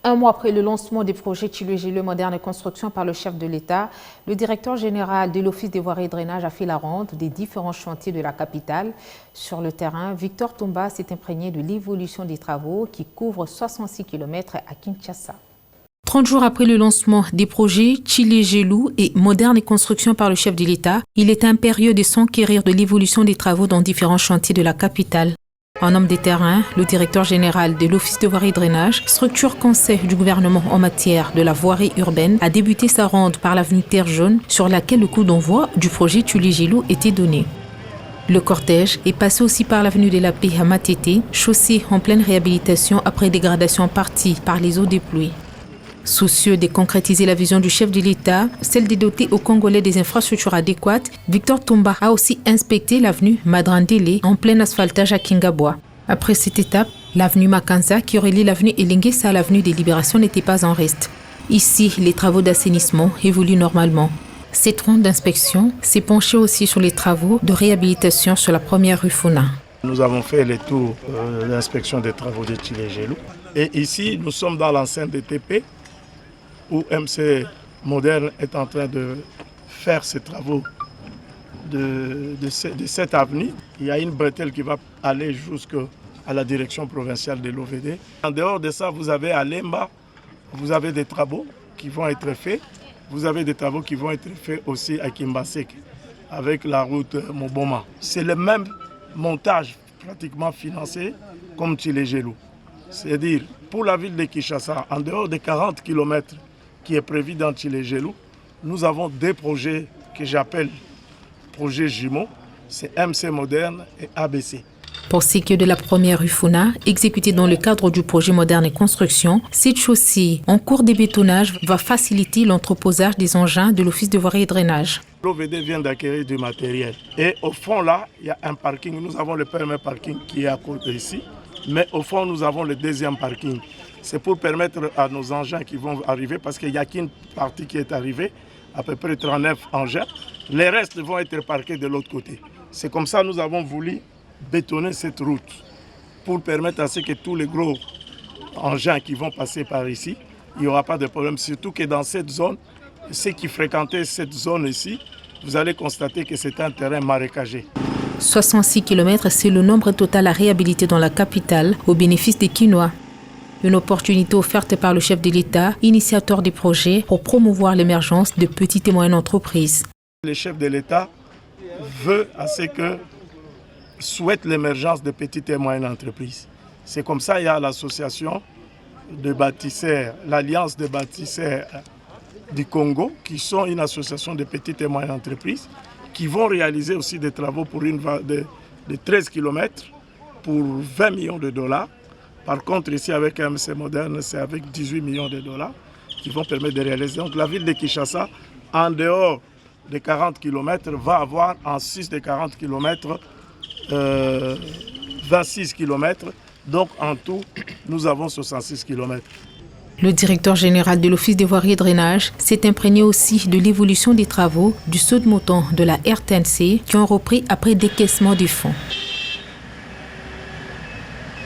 Un mois après le lancement des projets Tchiloué-Gelou Moderne et Construction par le chef de l'État, le directeur général de l'Office des voiries et drainage a fait la ronde des différents chantiers de la capitale. Sur le terrain, Victor Toumba s'est imprégné de l'évolution des travaux qui couvrent 66 km à Kinshasa. 30 jours après le lancement des projets Tchiloué-Gelou et Moderne et Construction par le chef de l'État, il est impérieux de s'enquérir de l'évolution des travaux dans différents chantiers de la capitale. En homme des terrains, le directeur général de l'Office de voirie et drainage, structure conseil du gouvernement en matière de la voirie urbaine, a débuté sa ronde par l'avenue Terre Jaune sur laquelle le coup d'envoi du projet Tchiloué-Gelou était donné. Le cortège est passé aussi par l'avenue de la Paix à Matete, chaussée en pleine réhabilitation après dégradation partie par les eaux des pluies. Soucieux de concrétiser la vision du chef de l'État, celle de doter aux Congolais des infrastructures adéquates, Victor Toumba a aussi inspecté l'avenue Madrandélé en plein asphaltage à Kingabwa. Après cette étape, l'avenue Makanza qui relie l'avenue Elenguessa à l'avenue des Libérations n'était pas en reste. Ici, les travaux d'assainissement évoluent normalement. Cette ronde d'inspection s'est penchée aussi sur les travaux de réhabilitation sur la première rue Funa. Nous avons fait le tour de l'inspection des travaux de Tchiloué-Gelou. Et ici, nous sommes dans l'enceinte des TP, où MC Moderne est en train de faire ses travaux de cette avenue. Il y a une bretelle qui va aller jusqu'à la direction provinciale de l'OVD. En dehors de ça, vous avez à Lemba, vous avez des travaux qui vont être faits. Vous avez des travaux qui vont être faits aussi à Kimbasek, avec la route Moboma. C'est le même montage pratiquement financé comme Tchiloué-Gelou. C'est-à-dire, pour la ville de Kinshasa, en dehors des 40 km qui est prévu dans Tchiloué-Gelou, nous avons des projets que j'appelle projets jumeaux, c'est MC Moderne et ABC. Pour ce qui est de la première rue Funa, exécutée dans le cadre du projet Moderne et Construction, cette chaussée en cours de bétonnage va faciliter l'entreposage des engins de l'Office de voirie et drainage. L'OVD vient d'acquérir du matériel et au fond là, il y a un parking. Nous avons le premier parking qui est à côté ici, mais au fond nous avons le deuxième parking. C'est pour permettre à nos engins qui vont arriver, parce qu'il n'y a qu'une partie qui est arrivée, à peu près 39 engins. Les restes vont être parqués de l'autre côté. C'est comme ça que nous avons voulu bétonner cette route pour permettre à ce que tous les gros engins qui vont passer par ici, il n'y aura pas de problème. Surtout que dans cette zone, ceux qui fréquentaient cette zone ici, vous allez constater que c'est un terrain marécagé. 66 km, c'est le nombre total à réhabiliter dans la capitale au bénéfice des Kinois. Une opportunité offerte par le chef de l'État, initiateur des projets, pour promouvoir l'émergence de petites et moyennes entreprises. Le chef de l'État souhaite l'émergence de petites et moyennes entreprises. C'est comme ça qu'il y a l'association de bâtisseurs, l'Alliance des bâtisseurs du Congo, qui sont une association de petites et moyennes entreprises, qui vont réaliser aussi des travaux pour de 13 km pour 20 millions de dollars. Par contre, ici, avec MC Moderne, c'est avec 18 millions de dollars qui vont permettre de réaliser. Donc, la ville de Kinshasa, en dehors des 40 km, va avoir en 6 des 40 km 26 km. Donc, en tout, nous avons 66 km. Le directeur général de l'Office des voiries et drainage s'est imprégné aussi de l'évolution des travaux du saut de mouton de la RTNC qui ont repris après décaissement du fonds.